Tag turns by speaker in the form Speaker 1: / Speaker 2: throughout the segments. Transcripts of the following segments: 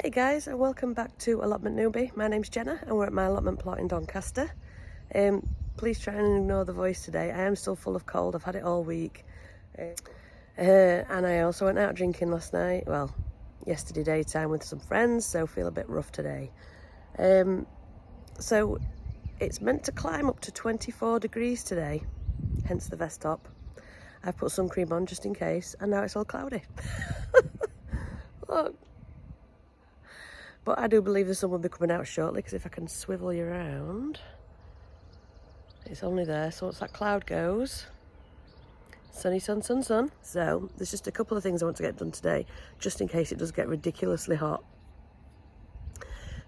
Speaker 1: Hey guys, and welcome back to Allotment Newbie. My name's Jenna and we're at my allotment plot in Doncaster. Please try and ignore the voice today. I am still full of cold, I've had it all week. And I also went out drinking last night, well, yesterday daytime with some friends, so feel a bit rough today. So it's meant to climb up to 24 degrees today, hence the vest top. I've put sun cream on just in case, and now it's all cloudy. Look. But I do believe the sun will be coming out shortly, because if I can swivel you around, it's only there. So once that cloud goes, sunny sun, sun, sun. So there's just a couple of things I want to get done today, just in case it does get ridiculously hot.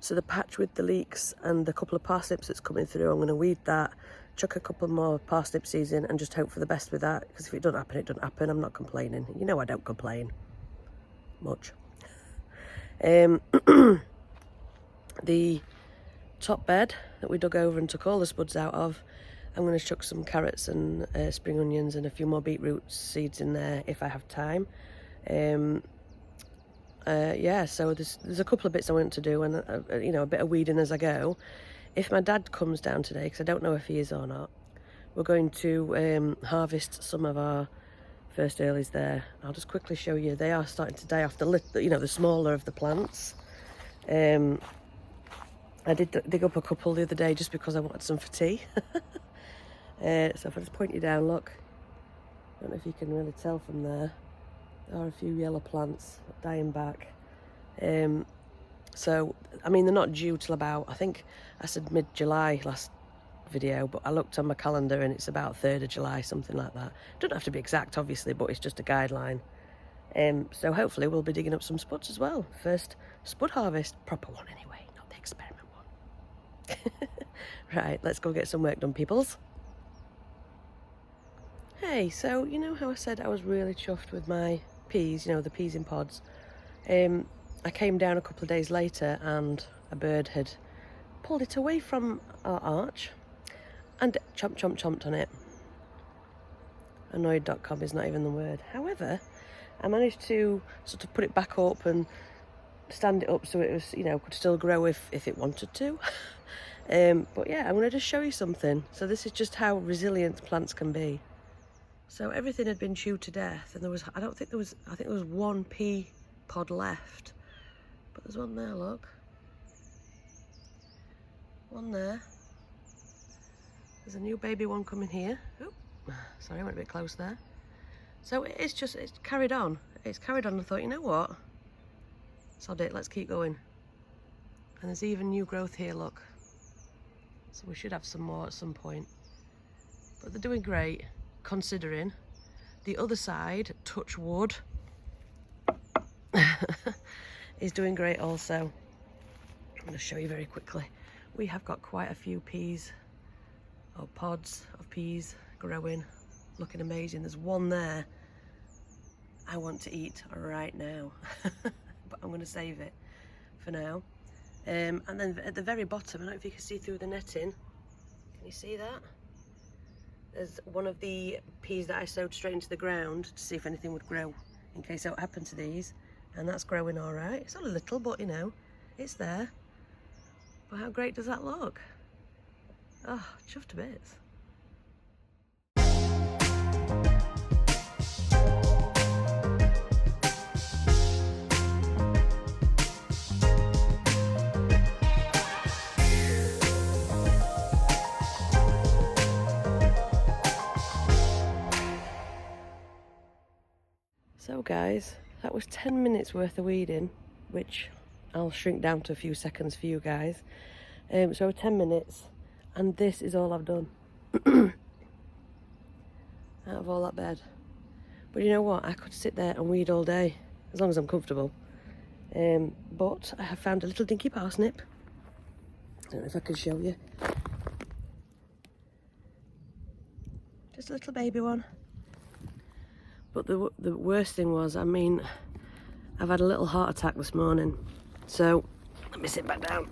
Speaker 1: So the patch with the leeks and the couple of parsnips that's coming through, I'm going to weed that, chuck a couple more parsnip seeds in and just hope for the best with that, because if it doesn't happen, it doesn't happen. I'm not complaining. You know I don't complain much. The top bed that we dug over and took all the spuds out of, I'm going to chuck some carrots and spring onions and a few more beetroot seeds in there if I have time. Yeah, so there's a couple of bits I want to do, and you know, a bit of weeding as I go. If my dad comes down today, because I don't know if he is or not, we're going to harvest some of our first earlies there. I'll just quickly show you. They are starting to die off the smaller of the plants. I did dig up a couple the other day just because I wanted some for tea. So if I just point you down, look. I don't know if you can really tell from there. There are a few yellow plants dying back. So, I mean, they're not due till about, I think I said mid-July last video, but I looked on my calendar and it's about 3rd of July, something like that. Doesn't have to be exact, obviously, but it's just a guideline. So hopefully we'll be digging up some spuds as well. First spud harvest, proper one anyway, not the experiment one. Right, let's go get some work done, peoples. Hey, so you know how I said I was really chuffed with my peas, you know, the peas in pods? I came down a couple of days later and a bird had pulled it away from our arch and chomped on it. Annoyed.com is not even the word. However, I managed to sort of put it back up and stand it up so it was, you know, could still grow if it wanted to. But yeah, I'm going to just show you something. So this is just how resilient plants can be. So everything had been chewed to death, and I think there was one pea pod left. But there's one there, look. One there. There's a new baby one coming here. Oh, sorry, I went a bit close there. So it's carried on. It's carried on. I thought, you know what? Sod it, let's keep going. And there's even new growth here, look. So we should have some more at some point. But they're doing great, considering. The other side, touch wood, is doing great also. I'm going to show you very quickly. We have got quite a few peas, or pods of peas growing, looking amazing. There's one there I want to eat right now, but I'm going to save it for now. And then at the very bottom, I don't know if you can see through the netting. Can you see that? There's one of the peas that I sowed straight into the ground to see if anything would grow in case what happened to these. And that's growing all right. It's only little, but you know, it's there. But how great does that look? Oh, chuffed to bits. So guys, that was 10 minutes worth of weeding, which I'll shrink down to a few seconds for you guys. So 10 minutes, and this is all I've done out of all that bed. But you know what, I could sit there and weed all day as long as I'm comfortable. But I have found a little dinky parsnip. I don't know if I can show you. Just a little baby one. But the worst thing was, I mean, I've had a little heart attack this morning. So, let me sit back down.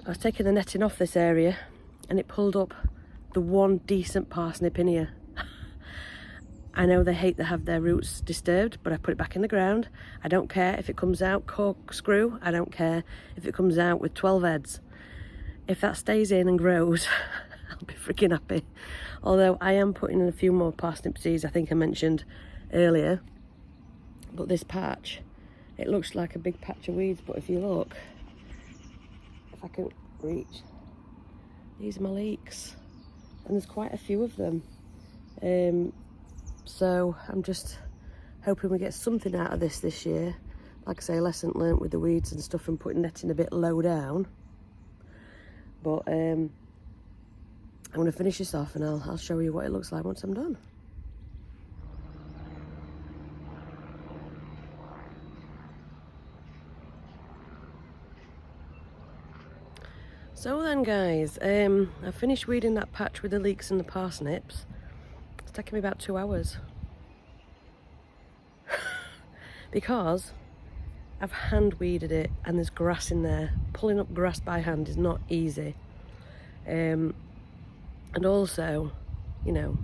Speaker 1: I was taking the netting off this area and it pulled up the one decent parsnip in here. I know they hate to have their roots disturbed, but I put it back in the ground. I don't care if it comes out corkscrew. I don't care if it comes out with 12 heads. If that stays in and grows, I'll be freaking happy. Although I am putting in a few more parsnip seeds, I think I mentioned earlier. But this patch, it looks like a big patch of weeds, but if you look, if I can reach, these are my leeks. And there's quite a few of them. So I'm just hoping we get something out of this year. Like I say, lesson learnt with the weeds and stuff and putting netting a bit low down. But I'm going to finish this off and I'll show you what it looks like once I'm done. So then guys, I finished weeding that patch with the leeks and the parsnips. It's taken me about 2 hours. Because I've hand weeded it and there's grass in there. Pulling up grass by hand is not easy. And also, you know,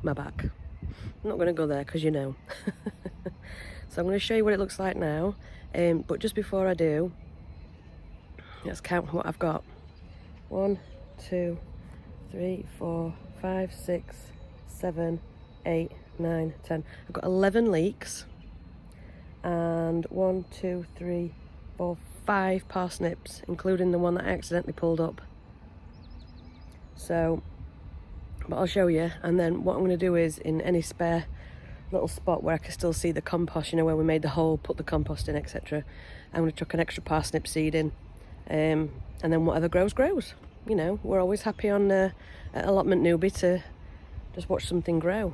Speaker 1: my back. I'm not going to go there because you know. So I'm going to show you what it looks like now. But just before I do, let's count what I've got. 1, 2, 3, 4, 5, 6, 7, 8, 9, 10. I've got 11 leeks and 1, 2, 3, 4, 5 parsnips, including the one that I accidentally pulled up. So, but I'll show you. And then what I'm going to do is, in any spare little spot where I can still see the compost, you know, where we made the hole, put the compost in, etc., I'm going to chuck an extra parsnip seed in. And then whatever grows, grows. You know, we're always happy on at Allotment Newbie to just watch something grow.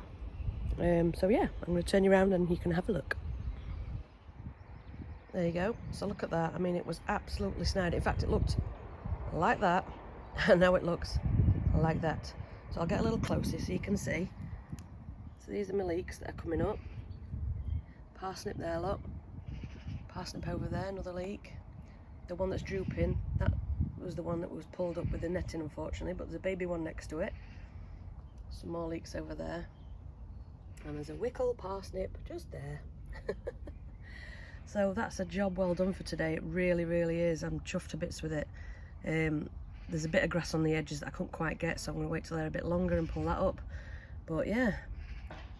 Speaker 1: So yeah, I'm going to turn you around and you can have a look. There you go. So look at that. I mean, it was absolutely snide. In fact, it looked like that, and now it looks like that. So I'll get a little closer so you can see. So these are my leeks that are coming up. Parsnip there, look. Parsnip over there, another leek. The one that's drooping, that was the one that was pulled up with the netting, unfortunately, but there's a baby one next to it. Some more leeks over there. And there's a wickle parsnip just there. So that's a job well done for today. It really, really is. I'm chuffed to bits with it. There's a bit of grass on the edges that I couldn't quite get, so I'm going to wait till they're a bit longer and pull that up. But yeah,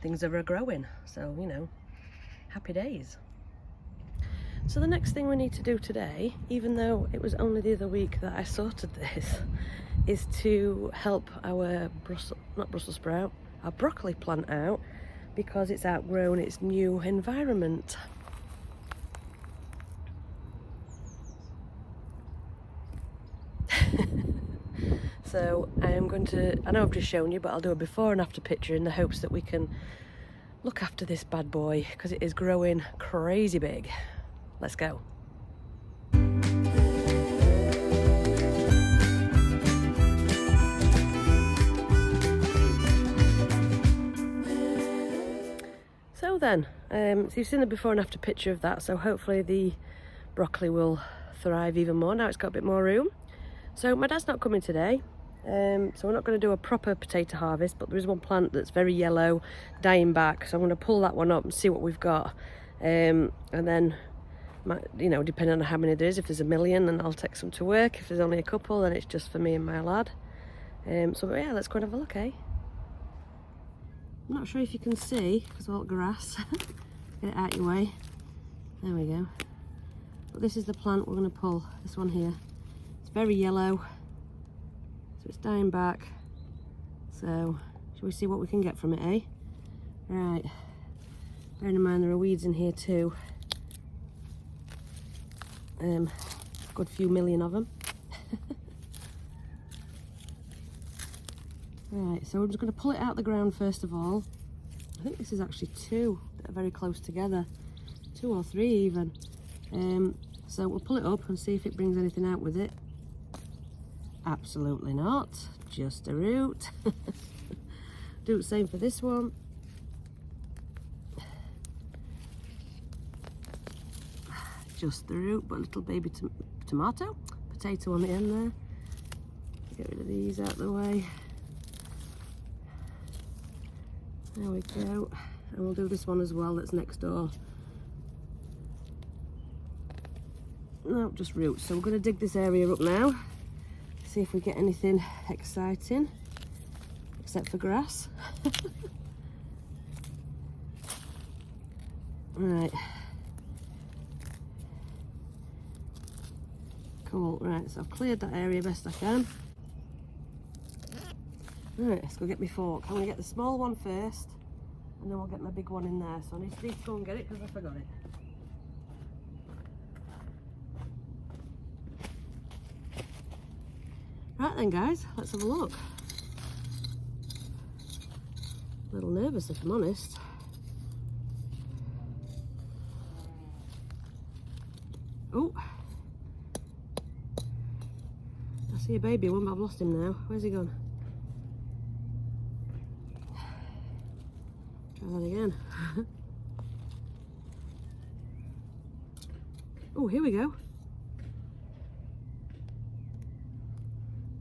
Speaker 1: things are growing, so, you know, happy days. So the next thing we need to do today, even though it was only the other week that I sorted this, is to help our Brussels sprout, our broccoli plant out, because it's outgrown its new environment. So I am going to, I know I've just shown you, but I'll do a before and after picture in the hopes that we can look after this bad boy, because it is growing crazy big. Let's go. So then, so you've seen the before and after picture of that, so hopefully the broccoli will thrive even more. Now it's got a bit more room. So my dad's not coming today, so we're not going to do a proper potato harvest, but there is one plant that's very yellow, dying back, so I'm going to pull that one up and see what we've got. And then, you know, depending on how many there is, if there's a million, then I'll take some to work. If there's only a couple, then it's just for me and my lad. So yeah, let's go and have a look, eh? I'm not sure if you can see, because of all the grass. Get it out your way. There we go. But this is the plant we're going to pull, this one here. It's very yellow, so it's dying back. So, shall we see what we can get from it, eh? Right. Bearing in mind there are weeds in here too. Good few million of them. Right, so we're just going to pull it out the ground first of all. I think this is actually 2 that are very close together. 2 or 3 even. So we'll pull it up and see if it brings anything out with it. Absolutely not. Just a root. Do the same for this one. Just the root, but a little baby potato on the end there. Get rid of these out of the way. There we go. And we'll do this one as well that's next door. No, just roots. So we're going to dig this area up now. See if we get anything exciting. Except for grass. Right. Cool, right, so I've cleared that area best I can. Right, let's go get my fork. I'm going to get the small one first, and then we'll get my big one in there. So I need to go and get it because I forgot it. Right then guys, let's have a look. A little nervous if I'm honest. Oh, I see a baby one, but I've lost him now. Where's he gone? Try that again. Oh, here we go.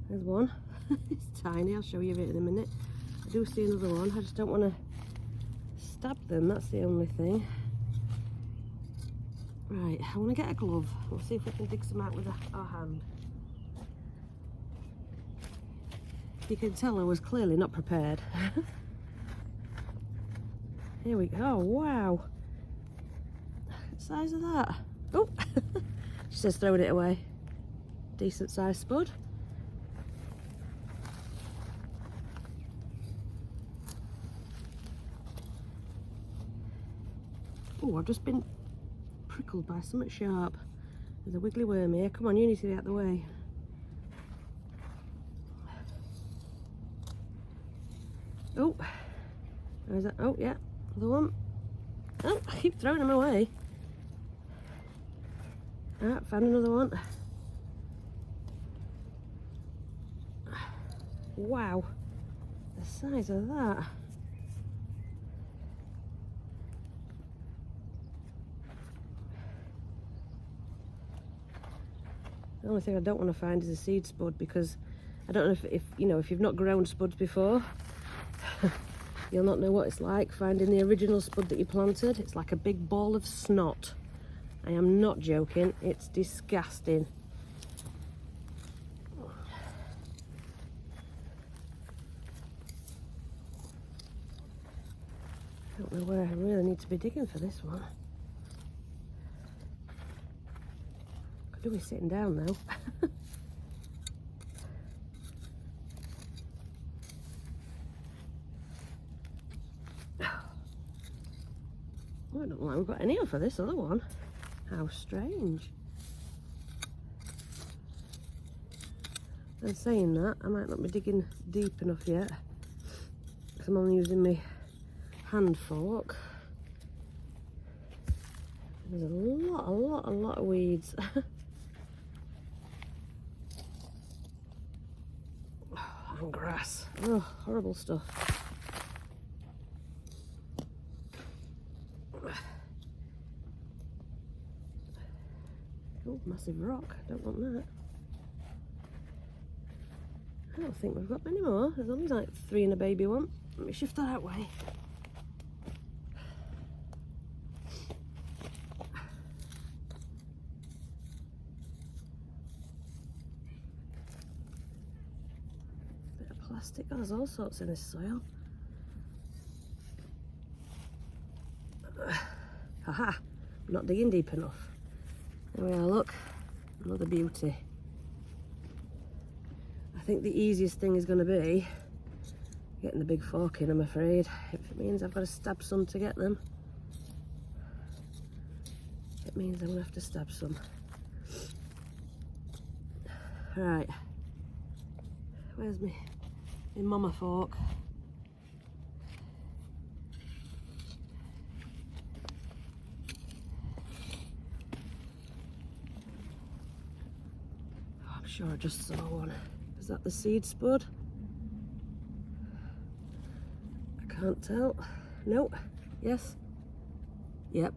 Speaker 1: There's one. It's tiny, I'll show you it in a minute. I do see another one, I just don't want to stab them, that's the only thing. Right, I want to get a glove. We'll see if we can dig some out with our hand. You can tell I was clearly not prepared. Here we go. Oh, wow. What size of that? Oh, she says throwing it away. Decent sized spud. Oh, I've just been prickled by something sharp. There's a wiggly worm here. Come on, you need to get out of the way. Oh, there's that. Oh, yeah, another one. Oh, I keep throwing them away. Ah, found another one. Wow, the size of that. The only thing I don't want to find is a seed spud, because I don't know if you know, if you've not grown spuds before, you'll not know what it's like finding the original spud that you planted. It's like a big ball of snot. I am not joking, it's disgusting. I don't know where I really need to be digging for this one. Could do with sitting down though. Oh, I don't know why we've got any for this other one. How strange. And saying that, I might not be digging deep enough yet, because I'm only using my hand fork. There's a lot of weeds. And grass. Oh, horrible stuff. Oh, massive rock. Don't want that. I don't think we've got many more. There's only like 3 in a baby one. Let me shift that out way. Bit of plastic. Oh, there's all sorts in this soil. Haha, I'm not digging deep enough. There we are, look. Another beauty. I think the easiest thing is going to be getting the big fork in, I'm afraid. If it means I've got to stab some to get them, it means I'm going to have to stab some. Right. Where's my mama fork? Oh, I'm sure I just saw one. Is that the seed spud? I can't tell. No. Yes. Yep.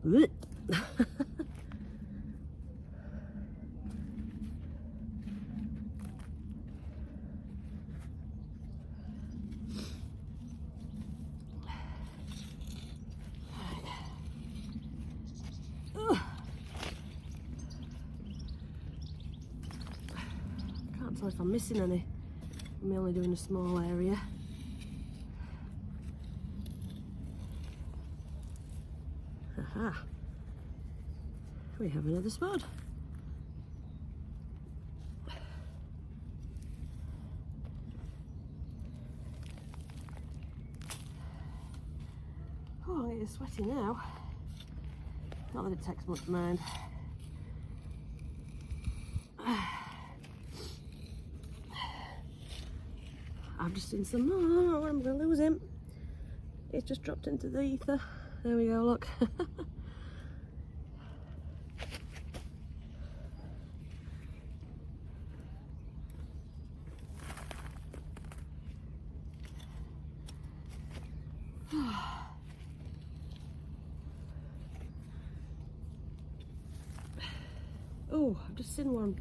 Speaker 1: or if I'm missing any. I'm only doing a small area. Aha. We have another spud. Oh, it is sweaty now. Not that it takes much mind. I've just seen some more. I'm going to lose him. It's just dropped into the ether. There we go, look. Oh, I've just seen one.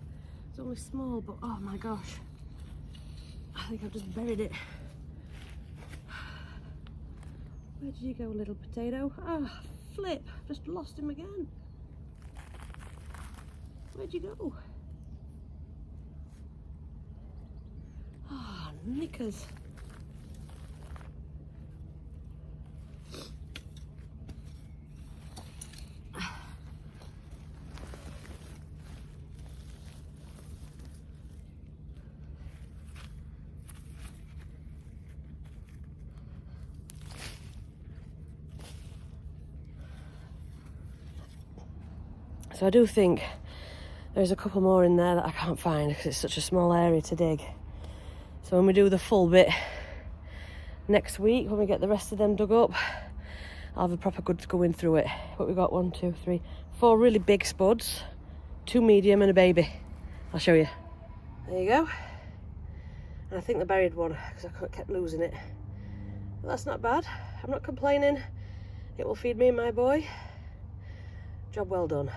Speaker 1: It's only small, but oh my gosh. I think I've just buried it. Where did you go, little potato? Ah, flip. I've just lost him again. Where'd you go? Ah, knickers. So I do think there's a couple more in there that I can't find because it's such a small area to dig. So when we do the full bit next week, when we get the rest of them dug up, I'll have a proper good going through it. But we've got 1, 2, 3, 4 really big spuds, 2 medium and a baby. I'll show you. There you go. And I think the buried one because I kept losing it. But that's not bad. I'm not complaining. It will feed me and my boy. Job well done.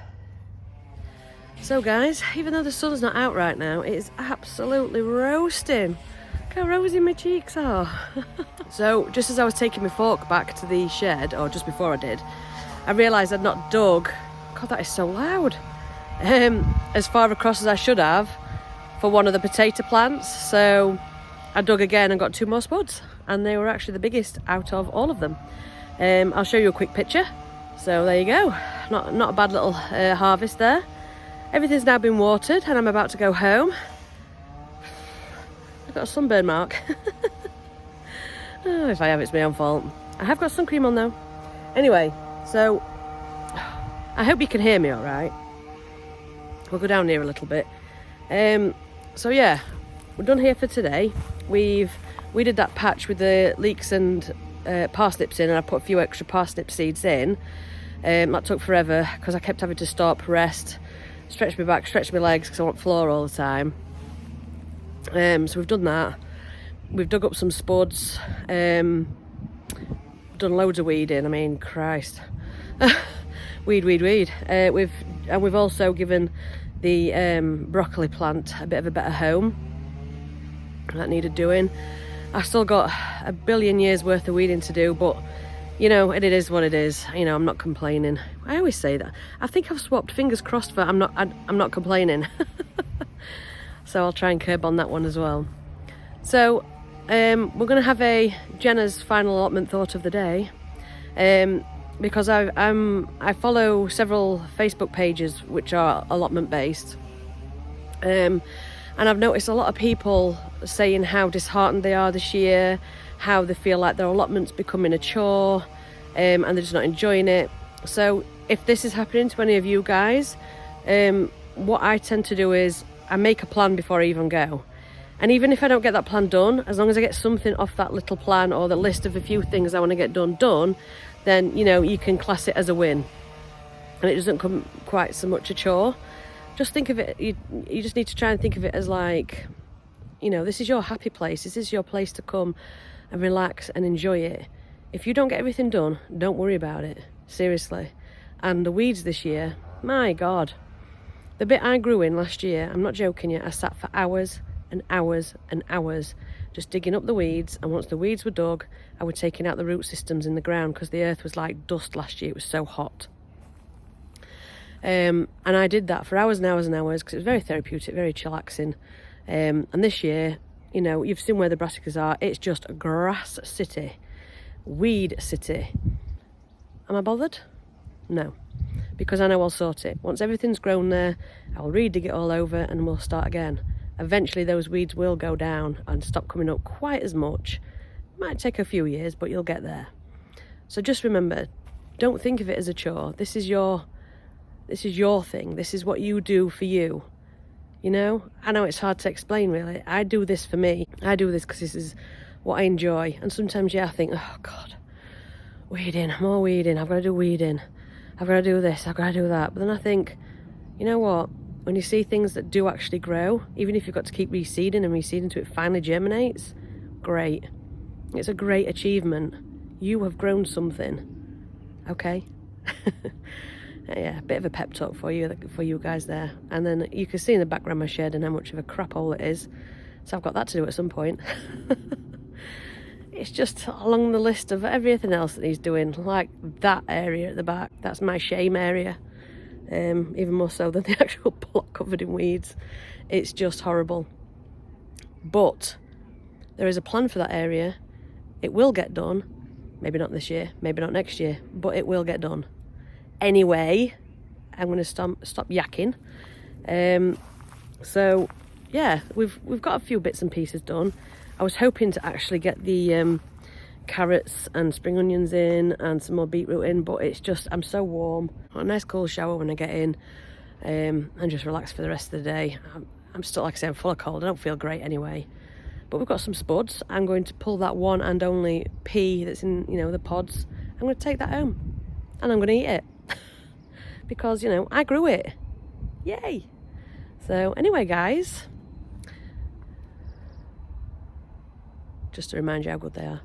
Speaker 1: So guys, even though the sun's not out right now, it is absolutely roasting. Look how rosy my cheeks are. So just as I was taking my fork back to the shed, or just before I did, I realised I'd not dug, God that is so loud, as far across as I should have for one of the potato plants. So I dug again and got 2 more spuds, and they were actually the biggest out of all of them. I'll show you a quick picture. So there you go, not a bad little harvest there. Everything's now been watered and I'm about to go home. I've got a sunburn mark. Oh, if I have, it's my own fault. I have got sun cream on though. Anyway, so I hope you can hear me all right. We'll go down here a little bit. So yeah, we're done here for today. We did that patch with the leeks and parsnips in, and I put a few extra parsnip seeds in. That took forever because I kept having to stop, rest, stretch my back, stretch my legs because I want floor all the time. So we've done that. We've dug up some spuds, done loads of weeding. I mean, Christ, weed. We've also given the broccoli plant a bit of a better home. That needed doing. I've still got a billion years worth of weeding to do, but you know, it is what it is. You know, I'm not complaining. I always say that. I think I've swapped, fingers crossed, for I'm not complaining. So I'll try and curb on that one as well. So we're going to have a Jenna's final allotment thought of the day, because I follow several Facebook pages which are allotment based, and I've noticed a lot of people saying how disheartened they are this year, how they feel like their allotment's becoming a chore, and they're just not enjoying it. So if this is happening to any of you guys, what I tend to do is I make a plan before I even go. And even if I don't get that plan done, as long as I get something off that little plan or the list of a few things I want to get done, then, you know, you can class it as a win. And it doesn't come quite so much a chore. Just think of it, you just need to try and think of it as like, you know, this is your happy place. This is your place to come and relax and enjoy it. If you don't get everything done, don't worry about it. Seriously. And the weeds this year, my God. The bit I grew in last year, I'm not joking you, I sat for hours and hours and hours just digging up the weeds, and once the weeds were dug, I was taking out the root systems in the ground because the earth was like dust last year. It was so hot. And I did that for hours and hours and hours because it was very therapeutic, very chillaxing. And this year, you know, you've seen where the brassicas are. It's just a grass city, weed city. Am I bothered? No, because I know I'll sort it. Once everything's grown there, I'll re-dig it all over and we'll start again. Eventually those weeds will go down and stop coming up quite as much. Might take a few years, but you'll get there. So just remember, don't think of it as a chore. This is your thing. This is what you do for you. You know, I know it's hard to explain really. I do this for me. I do this because this is what I enjoy. And sometimes, yeah, I think, oh God, weeding, more weeding. I've got to do weeding. I've got to do this. I've got to do that. But then I think, you know what? When you see things that do actually grow, even if you've got to keep reseeding and reseeding until it finally germinates, great. It's a great achievement. You have grown something. Okay? Yeah, a bit of a pep talk for you guys there. And then you can see in the background my shed and how much of a crap hole it is. So I've got that to do at some point. It's just along the list of everything else that he's doing, like that area at the back. That's my shame area. Even more so than the actual plot covered in weeds. It's just horrible. But there is a plan for that area. It will get done. Maybe not this year, maybe not next year, but it will get done. Anyway, I'm going to stop yakking. So yeah, we've got a few bits and pieces done. I was hoping to actually get the carrots and spring onions in and some more beetroot in, but it's just, I'm so warm. A nice cool shower when I get in, and just relax for the rest of the day. I'm still, like I say, I'm full of cold. I don't feel great anyway. But we've got some spuds. I'm going to pull that one and only pea that's in, you know, the pods. I'm going to take that home and I'm going to eat it because, you know, I grew it. Yay! So anyway, guys, just to remind you how good they are.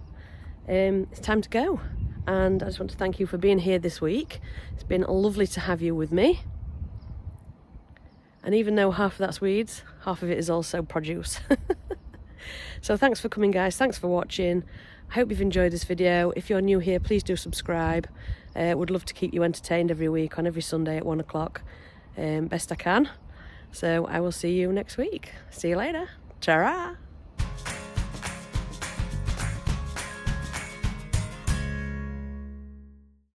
Speaker 1: It's time to go, and I just want to thank you for being here this week. It's been lovely to have you with me, and even though half of that's weeds, half of it is also produce. So thanks for coming, guys. Thanks for watching. I hope you've enjoyed this video. If you're new here, please do subscribe. Would love to keep you entertained every week on every Sunday at 1 o'clock, best I can. So I will see you next week. See you later. Ta-ra!